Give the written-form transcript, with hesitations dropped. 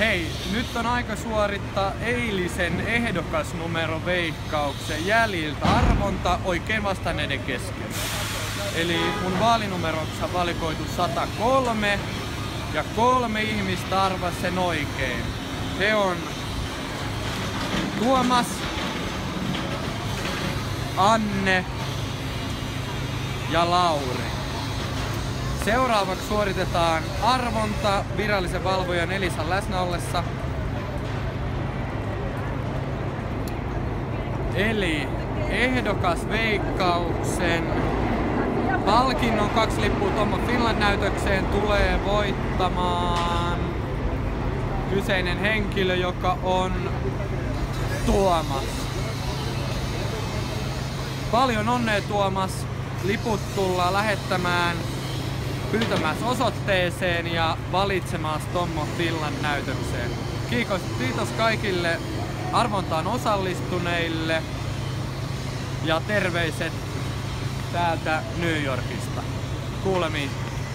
Hei, nyt on aika suorittaa eilisen ehdokasnumero veikkauksen jäljiltä arvonta oikein vastanneiden kesken. Eli mun vaalinumeroksi on valikoitu 103 ja 3 ihmistä arvasi sen oikein. He on Tuomas, Anne ja Lauri. Seuraavaksi suoritetaan arvonta virallisen valvojan Elisan läsnä ollessa. Eli ehdokasveikkauksen palkinnon 2 lippua Tommo Finland-näytökseen tulee voittamaan kyseinen henkilö, joka on Tuomas. Paljon onnea Tuomas! Liput tullaan lähettämään pyytämässä osoitteeseen ja valitsemaan Tommo Finland-näytökseen. Kiitos kaikille arvontaan osallistuneille ja terveiset täältä New Yorkista. Kuulemiin!